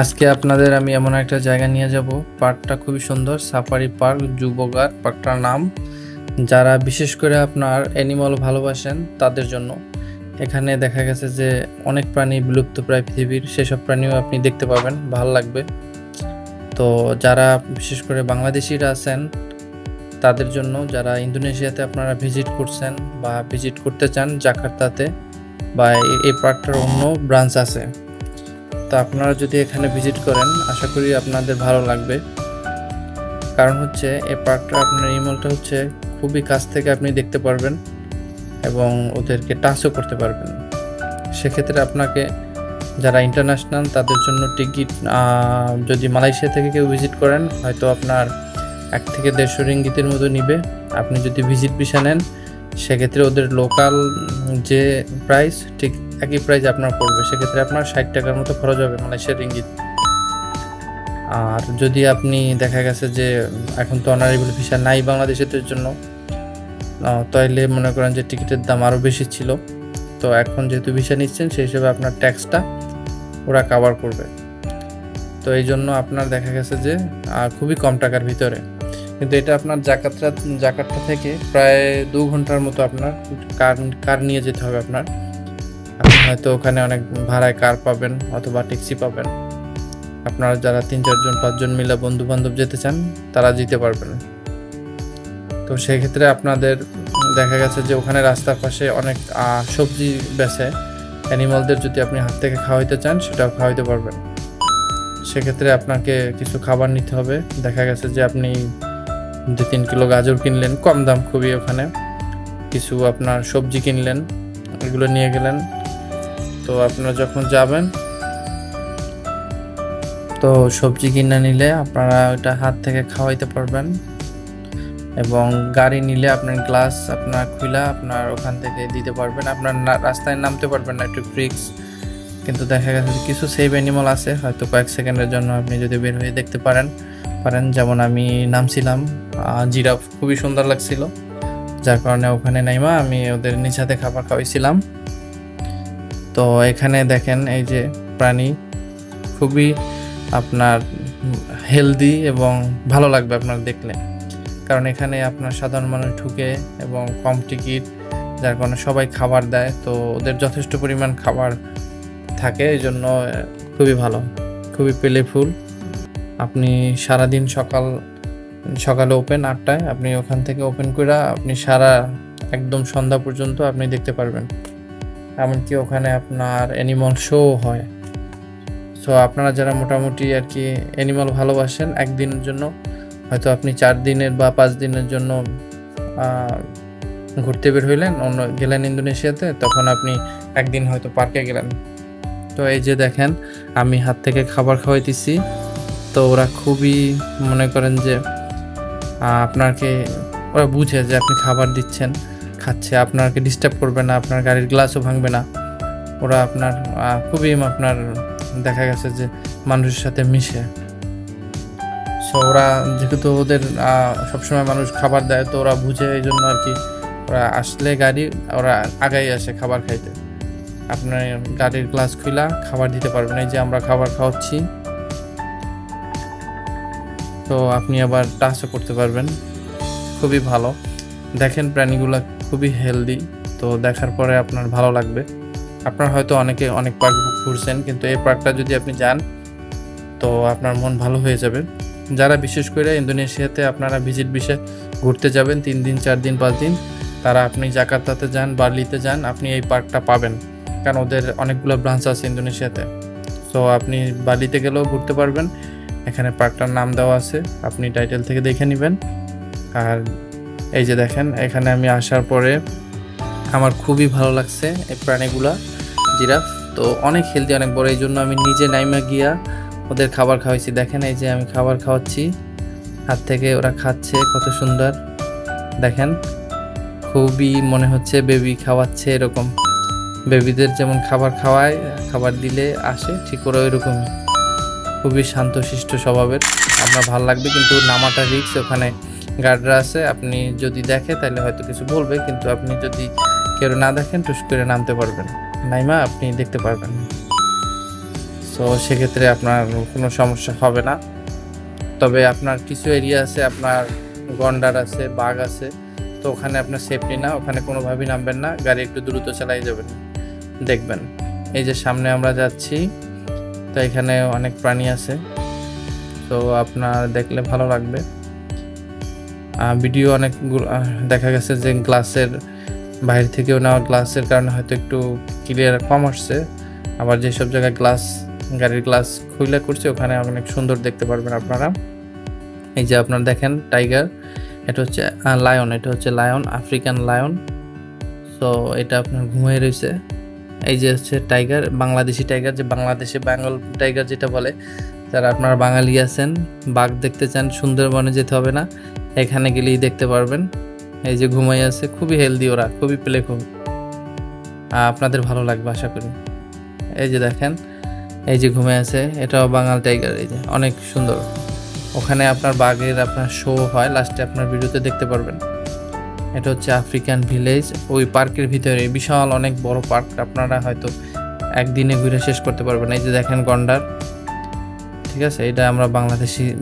আজকে আপনাদের আমি এমন একটা জায়গা নিয়ে যাব। পার্কটা খুবই সুন্দর, সাফারি পার্ক যুবগার পার্কটার নাম। যারা বিশেষ করে আপনার অ্যানিমাল ভালোবাসেন তাদের জন্য। এখানে দেখা গেছে যে অনেক প্রাণী বিলুপ্তপ্রায় পৃথিবীর, সেসব প্রাণীও আপনি দেখতে পাবেন, ভালো লাগবে। তো যারা বিশেষ করে বাংলাদেশিরা আছেন তাদের জন্য, যারা ইন্দোনেশিয়াতে আপনারা ভিজিট করছেন বা ভিজিট করতে চান জাকার্তাতে, বা এই পার্কটার অন্য ব্রাঞ্চ আছে, তো আপনারা যদি এখানে ভিজিট করেন আশা করি আপনাদের ভালো লাগবে। কারণ হচ্ছে এই পার্কটা, আপনার এনিমালটা হচ্ছে খুবই কাছ থেকে আপনি দেখতে পারবেন এবং ওদেরকে টাচও করতে পারবেন। সেক্ষেত্রে আপনাকে, যারা ইন্টারন্যাশনাল তাদের জন্য টিকিট, যদি মালয়েশিয়া থেকে কেউ ভিজিট করেন হয়তো আপনার 1 থেকে 150 রিঙ্গিতের মতো নিবে। আপনি যদি ভিজিট ভিসা নেন সেক্ষেত্রে ওদের লোকাল যে প্রাইস, ঠিক একই প্রাইস আপনার পড়বে। সেক্ষেত্রে আপনার 60 টাকার মতো খরচ হবে মালয়েশিয়ার রিঙ্গিত। আর যদি আপনি, দেখা গেছে যে এখন তো অনারেবল ভিসা নাই বাংলাদেশের জন্য, তাইলে মনে করেন যে টিকিটের দাম আরও বেশি ছিল। তো এখন যেহেতু ভিসা নিচ্ছেন সেই হিসেবে আপনার ট্যাক্সটা ওরা কাভার করবে। তো এই জন্য আপনার দেখা গেছে যে খুবই কম টাকার ভিতরে। কিন্তু এটা আপনার জাকার্তা থেকে প্রায় 2 ঘন্টার মতো আপনার কার নিয়ে যেতে হবে আপনার। আপনি হয়তো ওখানে অনেক ভাড়ায় কার পাবেন অথবা ট্যাক্সি পাবেন। আপনারা যারা 3-4 জন 5 জন মিলে বন্ধু বান্ধব যেতে চান তারা যেতে পারবেন। তো সেক্ষেত্রে আপনাদের দেখা গেছে যে ওখানে রাস্তার পাশে অনেক সবজি বেচে। অ্যানিমালদের যদি আপনি হাত থেকে খাওয়াইতে চান সেটাও খাওয়াইতে পারবেন। সেক্ষেত্রে আপনাকে কিছু খাবার নিতে হবে। দেখা গেছে যে আপনি 2-3 কিলো গাজর কিনলেন, কম দাম খুবই ওখানে। কিছু আপনার সবজি কিনলেন, এগুলো নিয়ে গেলেন। তো আপনারা যখন যাবেন, তো সবজি কিনে নিলে আপনারা ওটা হাত থেকে খাওয়াইতে পারবেন। এবং গাড়ি নিলে আপনার গ্লাস আপনার খুলে আপনার ওখান থেকে দিতে পারবেন। আপনার রাস্তায় নামতে পারবেন না, একটু রিস্ক। কিন্তু দেখা গেছে কিছু সেভ অ্যানিমাল আছে, হয়তো কয়েক সেকেন্ডের জন্য আপনি যদি বের হয়ে দেখতে পারেন। যেমন আমি নামছিলাম, জিরাফ খুবই সুন্দর লাগছিল, যার কারণে ওখানে নাইমা আমি ওদের নিচাতে খাবার খাওয়াইছিলাম। তো এখানে দেখেন এই যে প্রাণী খুবই আপনার হেলদি এবং ভালো লাগবে আপনার দেখলে। কারণ এখানে আপনার সাধারণ মানুষ ঢুকে এবং কম টিকিট, যার কারণে সবাই খাবার দেয়। তো ওদের যথেষ্ট পরিমাণ খাবার থাকে, এই জন্য খুবই ভালো, খুবই প্লেফুল। আপনি সারাদিন সকালে ওপেন 8টায়, আপনি ওখান থেকে ওপেন করে আপনি একদম সন্ধ্যা পর্যন্ত আপনি দেখতে পারবেন। এমনকি ওখানে আপনার অ্যানিমাল শো হয়। সো আপনারা যারা মোটামুটি আর কি অ্যানিমাল ভালোবাসেন, একদিনের জন্য হয়তো আপনি 4 দিনের বা 5 দিনের জন্য ঘুরতে বের হইলেন, গেলেন ইন্দোনেশিয়াতে, তখন আপনি একদিন হয়তো পার্কে গেলেন। তো এই যে দেখেন আমি হাত থেকে খাবার খাওয়াইতেছি। তো ওরা খুবই, মনে করেন যে আপনাকে, ওরা বুঝে যে আপনি খাবার দিচ্ছেন, খাচ্ছে, আপনাকে ডিস্টার্ব করবে না, আপনার গাড়ির গ্লাসও ভাঙবে না। ওরা আপনার খুবই আপনার দেখা গেছে যে মানুষের সাথে মিশে। সো ওরা যেহেতু ওদের সবসময় মানুষ খাবার দেয়, তো ওরা বুঝে, এই জন্য আর কি ওরা আসলে ওরা আগাই আসে খাবার খাইতে। আপনার গাড়ির গ্লাস খুলা খাবার দিতে পারবেন। এই যে আমরা খাবার খাওয়াচ্ছি, তো আপনি আবার টাচও করতে পারবেন। খুবই ভালো। দেখেন প্রাণীগুলো খুবই হেলদি, তো দেখার পরে আপনার ভালো লাগবে। আপনার হয়তো অনেক পার্ক ঘুরছেন, কিন্তু এই পার্কটা যদি আপনি যান তো আপনার মন ভালো হয়ে যাবে। যারা বিশেষ করে ইন্দোনেশিয়াতে আপনারা ভিজিট ভিসা ঘুরতে যাবেন 3 দিন 4 দিন 5 দিন, তারা আপনি জাকার্তাতে যান, বার্লিতে যান, আপনি এই পার্কটা পাবেন। কারণ ওদের অনেকগুলো ব্রাঞ্চ আছে ইন্দোনেশিয়াতে। তো আপনি বার্লিতে গেলেও ঘুরতে পারবেন। এখানে পার্কটার নাম দেওয়া আছে, আপনি টাইটেল থেকে দেখে নেবেন। আর এই যে দেখেন, এখানে আমি আসার পরে আমার খুবই ভালো লাগছে এই প্রাণীগুলা। জিরাফ তো অনেক হেলদি, অনেক বড়, এই জন্য আমি নিজে নাইমা গিয়া ওদের খাবার খাওয়াইছি। দেখেন এই যে আমি খাবার খাওয়াচ্ছি, হাত থেকে ওরা খাচ্ছে, কত সুন্দর দেখেন। খুবই মনে হচ্ছে বেবি খাওয়াচ্ছে, এরকম বেবিদের যেমন খাবার খাওয়ায়, খাবার দিলে আসে, ঠিক ওরা ওইরকমই। খুবই শান্তশিষ্ট স্বভাবের, আপনার ভালো লাগবে। কিন্তু নামাটা রিস্ক, ওখানে গার্ডরা আছে, আপনি যদি দেখে তাহলে হয়তো কিছু বলবে, কিন্তু আপনি যদি কেউ না দেখেন টুস করে নামতে পারবেন, নাইমা আপনি দেখতে পারবেন। সো সেক্ষেত্রে আপনার কোনো সমস্যা হবে না। তবে আপনার কিছু এরিয়া আছে, আপনার গন্ডার আছে, বাঘ আছে, তো ওখানে আপনার সেফটি না, ওখানে কোনোভাবেই নামবেন না, গাড়ি একটু দ্রুত চালাই যাবেন। দেখবেন এই যে সামনে আমরা যাচ্ছি, তো এখানে অনেক প্রাণী আছে, তো আপনার দেখলে ভালো লাগবে। ভিডিও অনেক দেখা গেছে যে গ্লাসের বাইরে থেকেও নেওয়া, গ্লাসের কারণে হয়তো একটু ক্লিয়ার কম আসছে। আবার যেসব জায়গায় গ্লাস, গাড়ির গ্লাস খুলে করছে, ওখানে অনেক সুন্দর দেখতে পারবেন আপনারা। এই যে আপনারা দেখেন টাইগার, এটা হচ্ছে লায়ন, এটা হচ্ছে লায়ন, আফ্রিকান লায়ন। সো এটা আপনার ঘুমিয়ে রয়েছে। এই যে হচ্ছে টাইগার, বাংলাদেশি টাইগার, যে বাংলাদেশে বেঙ্গল টাইগার যেটা বলে। যারা আপনারা বাঙালি আছেন, বাঘ দেখতে চান, সুন্দরবনে যেতে হবে না, এখানে গেলেই দেখতে পারবেন। এই যে ঘুমাই আছে, খুবই হেলদি, ওরা খুবই প্লেফুল, আপনাদের ভালো লাগবে আশা করি। এই যে দেখেন, এই যে ঘুমিয়ে আছে, এটাও বাঙাল টাইগার। এই যে অনেক সুন্দর, ওখানে আপনার বাঘের আপনার শো হয়, লাস্টে আপনার ভিডিওতে দেখতে পারবেন। এটা হচ্ছে আফ্রিকান ভিলেজ, ওই পার্কের ভিতরে বিশাল অনেক বড় পার্ক, আপনারা হয়তো একদিনে ঘুরে শেষ করতে পারবেন। এই যে দেখেন গন্ডার, ঠিক আছে, এটা আমরা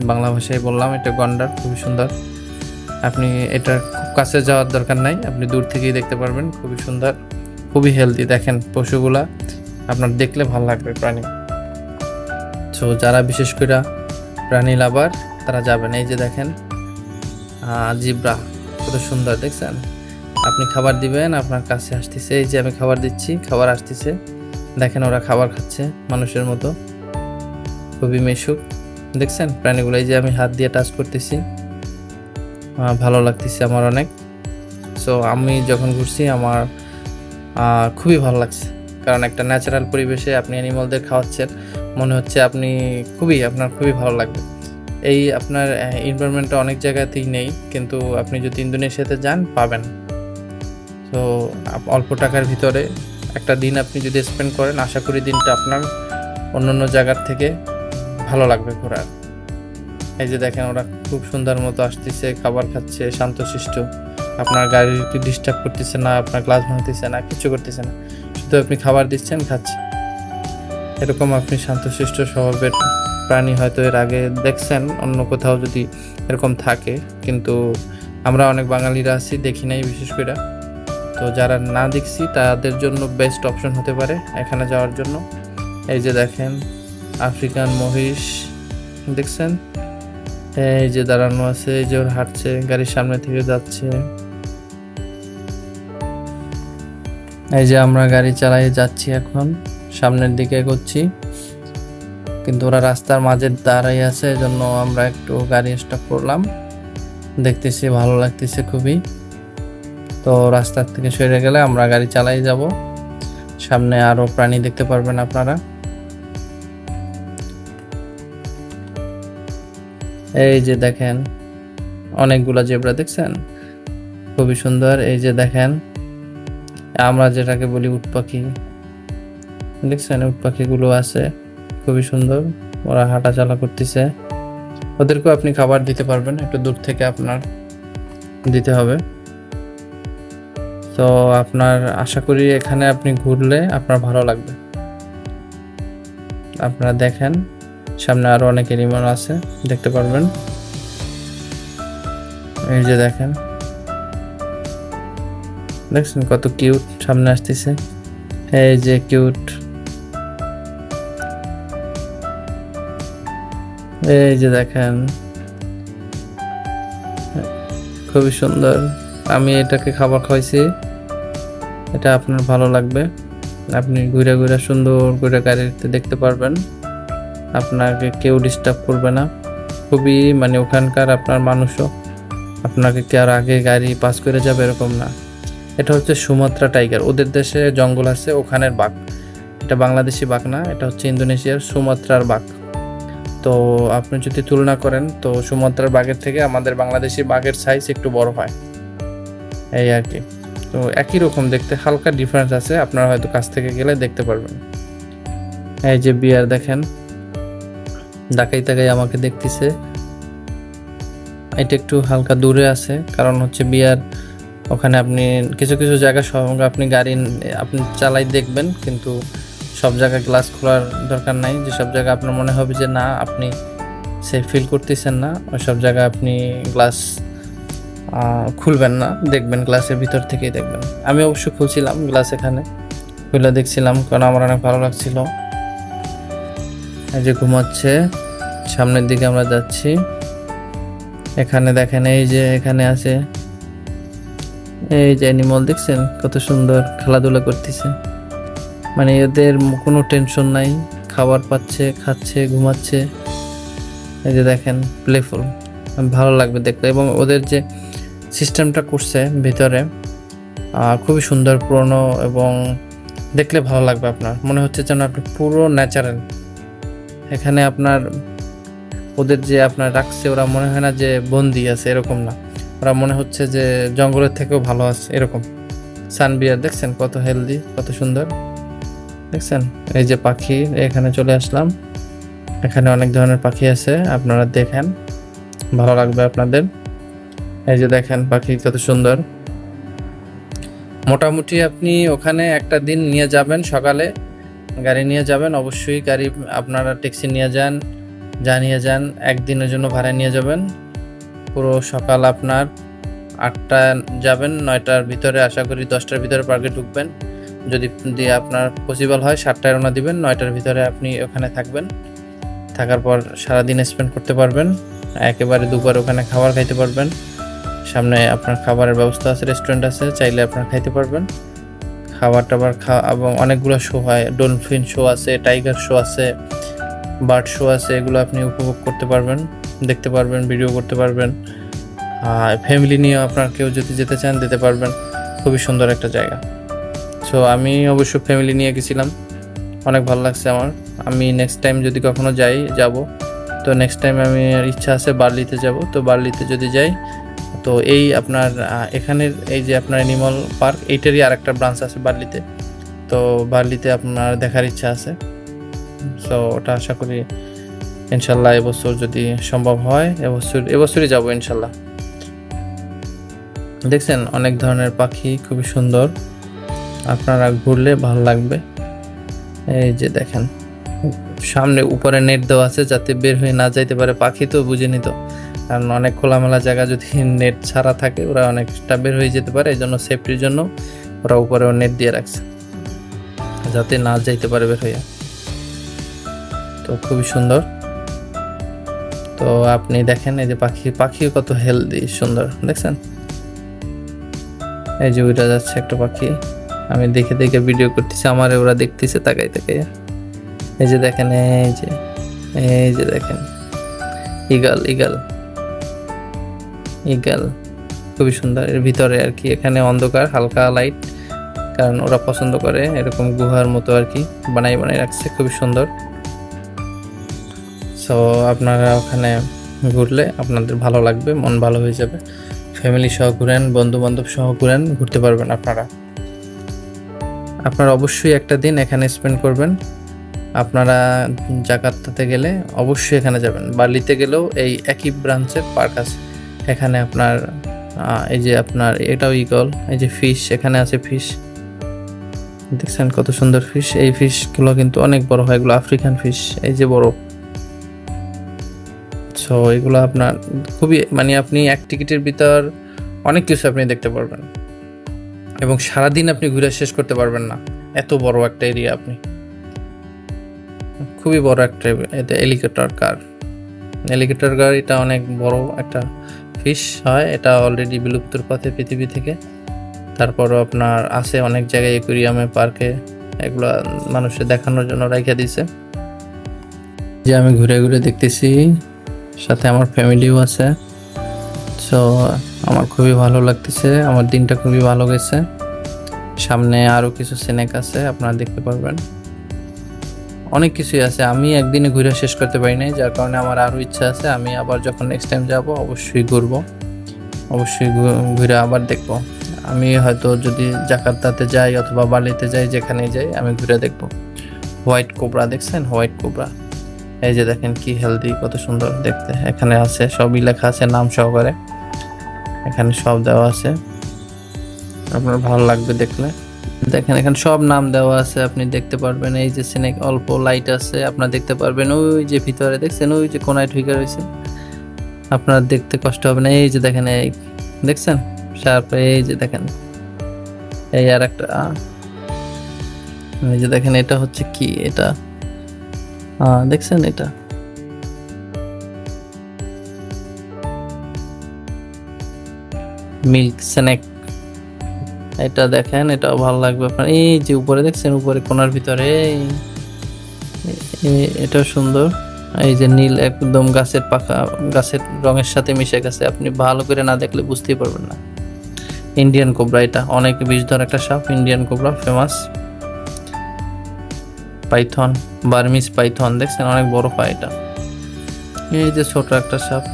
বাংলা ভাষায় বললাম, এটা গন্ডার, খুবই সুন্দর। আপনি এটার খুব কাছে যাওয়ার দরকার নাই, আপনি দূর থেকেই দেখতে পারবেন, খুবই সুন্দর, খুবই হেলদি। দেখেন পশুগুলা, আপনার দেখলে ভালো লাগবে প্রাণী। সো যারা বিশেষ করে প্রাণী লাভার, তারা যাবেন। এই যে দেখেন জিব্রা, কত সুন্দর দেখছেন। আপনি খাবার দিবেন, আপনার কাছে আসতেছে, এই যে আমি খাবার দিচ্ছি, খাবার আসতেছে, দেখেন ওরা খাবার খাচ্ছে মানুষের মতো, খুবই মিশুক। দেখছেন প্রাণীগুলো, এই যে আমি হাত দিয়ে টাচ করতেছি, ভালো লাগতেছে আমার অনেক। সো আমি যখন ঘুরছি আমার খুবই ভালো লাগছে, কারণ একটা ন্যাচারাল পরিবেশে আপনি অ্যানিমালদের খাওয়াচ্ছেন, মনে হচ্ছে আপনার খুবই ভালো লাগবে। এই আপনার এনভায়রনমেন্টটা অনেক জায়গাতেই নেই, কিন্তু আপনি যদি ইন্দোনেশিয়াতে যান পাবেন। তো অল্প টাকার ভিতরে একটা দিন আপনি যদি স্পেন্ড করেন, আশা করি দিনটা আপনার অন্যান্য জায়গার থেকে ভালো লাগবে ঘোরার। এই যে দেখেন ওরা খুব সুন্দর মতো আসতেছে, খাবার খাচ্ছে, শান্তশিষ্ট, আপনার গাড়িকে ডিস্টার্ব করতেছে না, আপনার গ্লাস ভাঙতেছে না, কিছু করতেছে না, শুধু আপনি খাবার দিচ্ছেন, খাচ্ছে। এরকম আপনি শান্তশিষ্ট স্বভাবের প্রাণী হয়তো এর আগে দেখছেন অন্য কোথাও যদি এরকম থাকে, কিন্তু আমরা অনেক বাঙালিরা আছি, দেখি নাই বিশেষ করে। তো যারা না দেখছি তাদের জন্য বেস্ট অপশন হতে পারে এখানে যাওয়ার জন্য। এই যে দেখেন আফ্রিকান মহিষ, দেখছেন, এই যে দাঁড়ানো আছে, এই যে ওর হাঁটছে, গাড়ির সামনে থেকে যাচ্ছে। এই যে আমরা গাড়ি চালিয়ে যাচ্ছি, এখন সামনের দিকে এগোচ্ছি, কিন্তু ওরা রাস্তার মাঝে দাঁড়াই আছে, এজন্য আমরা একটু গাড়ি স্টপ করলাম, দেখতেছি ভালো লাগতেছে খুবই। তো রাস্তার থেকে সরে গেলে আমরা গাড়ি চালাই যাব, সামনে আরো প্রাণী দেখতে পারবেন আপনারা। এই যে দেখেন অনেকগুলা জেব্রা, দেখছেন খুবই সুন্দর। এই যে দেখেন আমরা যেটাকে বলি উট পাখি, দেখছেন উট পাখিগুলো আছে, খুবই সুন্দর, ওরা হাঁটাচলা করতেছে। ওদেরকেও আপনি খাবার দিতে পারবেন, একটু দূর থেকে আপনার দিতে হবে। তো আপনার আশা করি এখানে আপনি ঘুরলে আপনার ভালো লাগবে। আপনারা দেখেন সামনে আরো অনেক এনিমাল আছে, দেখতে পারবেন। এই যে দেখেন, দেখছেন কত কিউট, সামনে আসতেছে, এই যে কিউট, এই যে দেখেন খুবই সুন্দর। আমি এটাকে খাবার খাওয়াইছি, এটা আপনার ভালো লাগবে, আপনি ঘুরে ঘুরে সুন্দর করে গাড়িতে দেখতে পারবেন, আপনাকে কেউ ডিস্টার্ব করবে না। খুবই মানে ওখানকার আপনার মানুষও আপনাকে কি আর আগে গাড়ি পাস করে যাবে এরকম না। এটা হচ্ছে সুমাত্রা টাইগার, ওদের দেশে জঙ্গল আছে, ওখানের বাঘ। এটা বাংলাদেশি বাঘ না, এটা হচ্ছে ইন্দোনেশিয়ার সুমাত্রার বাঘ। তো আপনি যদি তুলনা করেন, তো সুমাত্রার বাঘের থেকে আমাদের বাংলাদেশি বাঘের সাইজ একটু বড় হয়, এই আর কি। তো একই রকম দেখতে, হালকা ডিফারেন্স আছে, আপনারা হয়তো কাছ থেকে গেলে দেখতে পারবেন। এই যে বিয়ার দেখেন, ডাকাই তাকাই আমাকে দেখতেছে, এটা একটু হালকা দূরে আছে, কারণ হচ্ছে বিয়ার ওখানে আপনি কিছু কিছু জায়গা সঙ্গে আপনি গাড়ি আপনি চালাই দেখবেন, কিন্তু সব জায়গায় গ্লাস খোলার দরকার নাই, যে সব জায়গায় আপনার মনে হবে যে না আপনি সেফ ফিল করতেছেন না, ওই সব জায়গায় আপনি গ্লাস খুলবেন না, দেখবেন গ্লাসের ভিতর থেকেই দেখবেন। আমি অবশ্য খুলছিলাম গ্লাস, এখানে খুলে দেখছিলাম কারণ আমার অনেক ভালো লাগছিল। এই যে ঘুমাচ্ছে, সামনের দিকে আমরা যাচ্ছি। এখানে দেখেন এই যে এখানে আছে এই যে অ্যানিমাল, দেখছেন কত সুন্দর খেলাধুলা করতেছে, মানে এদের কোনো টেনশন নাই, খাবার পাচ্ছে, খাচ্ছে, ঘুমাচ্ছে। এই যে দেখেন প্লেফুল, ভালো লাগবে দেখতে। এবং ওদের যে সিস্টেমটা করছে ভিতরে খুবই সুন্দর, পুরনো, এবং দেখলে ভালো লাগবে, আপনার মনে হচ্ছে যেন আপনি পুরো ন্যাচারাল এখানে আপনার। ওদের যে আপনার রাখছে, ওরা মনে হয় না যে বন্দি আছে, এরকম না, ওরা মনে হচ্ছে যে জঙ্গলের থেকেও ভালো আছে এরকম। সানবিয়ার দেখছেন কত হেলদি, কত সুন্দর, দেখছেন। এই যে পাখি, এখানে চলে আসলাম, এখানে অনেক ধরনের পাখি আছে, আপনারা দেখেন, ভালো লাগবে আপনাদের। এই যে দেখেন পাখি কত সুন্দর। মোটামুটি আপনি ওখানে একটা দিন নিয়ে যাবেন, সকালে গাড়ি নিয়ে যাবেন, অবশ্যই গাড়ি আপনারা ট্যাক্সি নিয়ে যান, জানিয়ে যান, একদিনের জন্য ভাড়া নিয়ে যাবেন। পুরো সকাল আপনার 8টা যাবেন, 9টার ভিতরে, আশা করি 10টার ভিতরে পার্কে ঢুকবেন। যদি আপনার পসিবল হয় 7টায় রওনা দিবেন, 9টার ভিতরে আপনি ওখানে থাকবেন। থাকার পর সারাদিন স্পেন্ড করতে পারবেন, একেবারে দুপুরে ওখানে খাবার খাইতে পারবেন। সামনে আপনার খাবারের ব্যবস্থা আছে, রেস্টুরেন্ট আছে, চাইলে আপনারা খাইতে পারবেন। খাবার টাবার এবং অনেকগুলো শো হয়, ডলফিন শো আছে, টাইগার শো আছে, বার্ড শো আছে, এগুলো আপনি উপভোগ করতে পারবেন, দেখতে পারবেন, ভিডিও করতে পারবেন। ফ্যামিলি নিয়ে আপনার কেউ যদি যেতে চান যেতে পারবেন, খুবই সুন্দর একটা জায়গা। সো আমি অবশ্য ফ্যামিলি নিয়ে গেছিলাম, অনেক ভালো লাগছে আমার। আমি নেক্সট টাইম যদি কখনো যাব, তো নেক্সট টাইম আমি ইচ্ছা আছে বার্লিতে যাব। তো বার্লিতে যদি যাই, তো এই আপনার এখানের এই যে আপনার অ্যানিমাল পার্ক, এইটারই আরেকটা ব্রাঞ্চ আছে বার্লিতে, তো বার্লিতে আপনার দেখার ইচ্ছা আছে। সো ওটা আশা করি ইনশাল্লাহ এবছর যদি সম্ভব হয়, এবছরই যাব ইনশাল্লাহ। দেখছেন অনেক ধরনের পাখি, খুবই সুন্দর, আপনারা ঘুরলে ভালো লাগবে। এই যে দেখেন সামনে উপরে নেট দেওয়া আছে যাতে বের হয়ে না যাইতে পারে পাখি, তো বুঝে নিত, কারণ অনেক খোলামেলা জায়গা, যদি নেট ছাড়া থাকে ওরা অনেকটা বের হয়ে যেতে পারে, এই জন্য সেফটির জন্য ওরা উপরেও নেট দিয়ে রাখছে যাতে না যাইতে পারে বের হইয়া। তো খুবই সুন্দর। তো আপনি দেখেন এই যে পাখিও কত হেলদি, সুন্দর, দেখছেন। এই যে ওইটা যাচ্ছে একটা পাখি, আমি দেখে দেখে ভিডিও করতেছি, আমার ওরা দেখতেছে তাকাই তাকাই। এই যে দেখেন, এই যে দেখেন ইগল, খুবই সুন্দর। এর ভিতরে আর কি, এখানে অন্ধকার, হালকা লাইট, কারণ ওরা পছন্দ করে এরকম গুহার মতো আর কি বানাই রাখছে, খুবই সুন্দর। সো আপনারা ওখানে ঘুরলে আপনাদের ভালো লাগবে, মন ভালো হয়ে যাবে। ফ্যামিলি সহ ঘুরেন, বন্ধু বান্ধব সহ ঘুরেন, ঘুরতে পারবেন আপনারা অবশ্যই একটা দিন এখানে স্পেন্ড করবেন। আপনারা জাকার্তাতে গেলে অবশ্যই এখানে যাবেন, বার্লিতে গেলেও এই একই ব্রাঞ্চের পার্ক আছে। এখানে আপনার এই যে আপনার এটাও ইগল, এই যে ফিশ, এখানে আছে ফিশ, দেখছেন কত সুন্দর ফিশ। এই ফিশগুলো কিন্তু অনেক বড় হয়, এগুলো আফ্রিকান ফিশ, এই যে বড়। সো এগুলো আপনার খুবই, মানে আপনি এক টিকিটের ভিতর অনেক কিছু আপনি দেখতে পারবেন, এবং সারাদিন আপনি ঘুরে শেষ করতে পারবেন না, এত বড় একটা এরিয়া। আপনি খুবই বড় একটা, এটা এলিগেটর গার, এটা অনেক বড় একটা ফিশ হয়, এটা অলরেডি বিলুপ্তর পথে পৃথিবী থেকে। তারপরও আপনার আছে অনেক জায়গায়, অ্যাকুয়ারিয়ামে, পার্কে, এগুলো মানুষের দেখানোর জন্য রাখিয়া দিছে। যে আমি ঘুরে ঘুরে দেখতেছি, সাথে আমার ফ্যামিলিও আছে। সো আমার খুবই ভালো লাগতেছে, আমার দিনটা খুবই ভালো গেছে। সামনে আরও কিছু স্ন্যাক আছে, আপনারা দেখতে পারবেন, অনেক কিছুই আছে। আমি একদিনে ঘুরে শেষ করতে পারি নাই, যার কারণে আমার আরও ইচ্ছা আছে। আমি আবার যখন নেক্সট টাইম যাব অবশ্যই ঘুরবো, অবশ্যই ঘুরে আবার দেখবো। আমি হয়তো যদি জাকার্তাতে যাই অথবা বালিতে যাই, যেখানেই যাই আমি ঘুরে দেখবো। হোয়াইট কোবরা দেখছেন, হোয়াইট কোবরা, এই যে দেখেন কি হেলদি, কত সুন্দর দেখতে। এখানে আছে সবই লেখা আছে, নাম সহকারে এখানে সব দেওয়া আছে, আপনার ভালো লাগবে দেখলে। দেখেন এখানে সব নাম দেওয়া আছে, আপনি দেখতে পারবেন। এই যে স্নেক, অল্প লাইট আছে, আপনারা দেখতে পারবেন। ওই যে ভিতরে দেখছেন, ওই যে কোনায় ঢুকে রয়েছে, আপনার দেখতে কষ্ট হবে না। এই যে দেখেন, এই দেখছেন শার্প, এই যে দেখেন, এই আর একটা, এই যে দেখেন, এটা হচ্ছে কি, এটা দেখছেন, এটা মিল্ক স্ন্যাক, এটা দেখেন, এটাও ভালো লাগবে আপনার। এই যে উপরে দেখছেন, উপরে কোনার ভিতরে এটাও সুন্দর। এই যে নীল, একদম গাছের পাকা, গাছের রঙের সাথে মিশে গেছে, আপনি ভালো করে না দেখলে বুঝতেই পারবেন না। ইন্ডিয়ান কোবরা, এটা অনেক বিষধর একটা সাপ, Indian cobra famous. Python, Burmese Python, দেখছেন অনেক বড় পায় এটা। এই যে ছোট একটা সাপ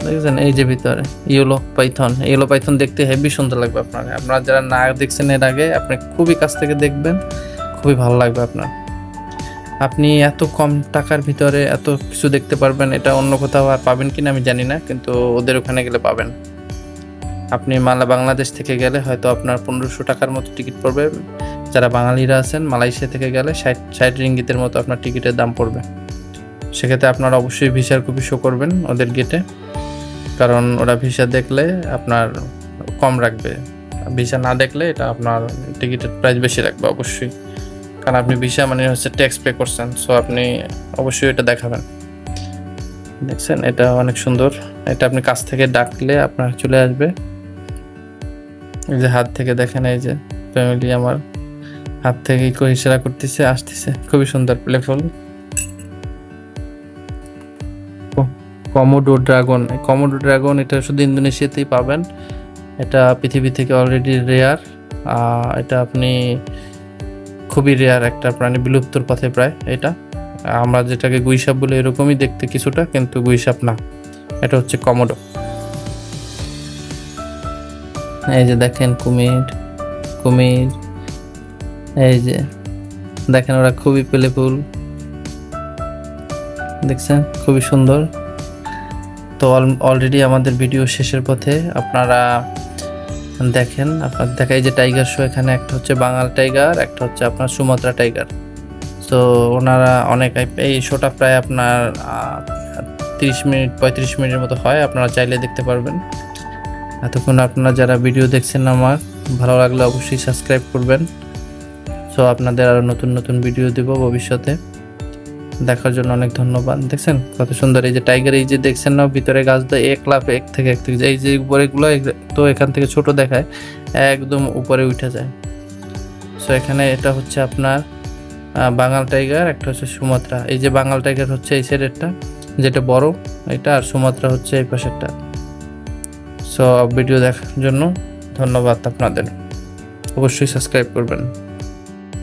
দেখছেন, এই যে ভিতরে ইয়েলো পাইথন। ইয়েলো পাইথন দেখতে হেভি সুন্দর লাগবে আপনার। আপনারা যারা না দেখছেন এর আগে, আপনি খুবই কাছ থেকে দেখবেন, খুবই ভালো লাগবে আপনার। আপনি এত কম টাকার ভিতরে এত কিছু দেখতে পারবেন, এটা অন্য কোথাও আর পাবেন কিনা আমি জানি না, কিন্তু ওদের ওখানে গেলে পাবেন। আপনি বাংলাদেশ থেকে গেলে হয়তো আপনার 1500 টাকার মতো টিকিট পড়বে। যারা বাঙালিরা আছেন, মালয়েশিয়া থেকে গেলে 60 রিঙ্গিতের মতো আপনার টিকিটের দাম পড়বে। সেক্ষেত্রে আপনারা অবশ্যই ভিসার কপি শো করবেন ওদের গেটে, কারণ ওরা ভিসা দেখলে আপনার কম রাখবে। ভিসা না দেখলে এটা আপনার টিকিটের প্রাইস বেশি রাখবে অবশ্যই, কারণ আপনি ভিসা মানে হচ্ছে ট্যাক্স পে করছেন, সো আপনি অবশ্যই এটা দেখাবেন। দেখছেন এটা অনেক সুন্দর, এটা আপনি কাছ থেকে ডাকলে আপনার চলে আসবে। এই যে হাত থেকে দেখেন, এই যে ফ্যামিলি আমার হাত থেকে ইশারা করতেছে, আসতেছে, খুবই সুন্দর প্লেফুল। কমোডো ড্রাগন, কমোডো ড্রাগন এটা শুধু ইন্দোনেশিয়াতেই পাবেন। এটা পৃথিবী থেকে অলরেডি রেয়ার, এটা আপনি খুবই রেয়ার একটা প্রাণী, বিলুপ্তর পথে প্রায়। এটা আমরা যেটাকে গুইসাপ বলে, এরকমই দেখতে কিছুটা, কিন্তু গুইসাপ না, এটা হচ্ছে কমোডো। এই যে দেখেন কুমির, কুমির, এই যে দেখেন ওরা খুবই প্লেফুল, দেখছেন খুবই সুন্দর। তো অলরেডি আমাদের ভিডিও শেষের পথে, আপনারা দেখেন, আপনার দেখা, এই যে টাইগার শো, এখানে একটা হচ্ছে বাঙাল টাইগার, একটা হচ্ছে আপনার সুমাত্রা টাইগার। তো ওনারা অনেক, এই শোটা প্রায় আপনার 30 মিনিট 35 মিনিটের মতো হয়, আপনারা চাইলে দেখতে পারবেন। এতক্ষণ আপনারা যারা ভিডিও দেখছেন, আমার ভালো লাগলে অবশ্যই সাবস্ক্রাইব করবেন। সো আপনাদের আরও নতুন নতুন ভিডিও দেব ভবিষ্যতে, দেখার জন্য অনেক ধন্যবাদ। দেখছেন কত সুন্দর, এই যে টাইগার, এই যে দেখছেন না ভিতরে গাছ দেয়, এক থেকে এই যে উপরেগুলো তো এখান থেকে ছোট দেখায়, একদম উপরে উঠে যায়। সো এখানে এটা হচ্ছে আপনার বাঙাল টাইগার, একটা হচ্ছে সুমাত্রা। এই যে বাঙাল টাইগার হচ্ছে এই সাইডেরটা, যেটা বড় এটা, আর সুমাত্রা হচ্ছে এই পাশেরটা। সো ভিডিও দেখার জন্য ধন্যবাদ আপনাদের, অবশ্যই সাবস্ক্রাইব করবেন।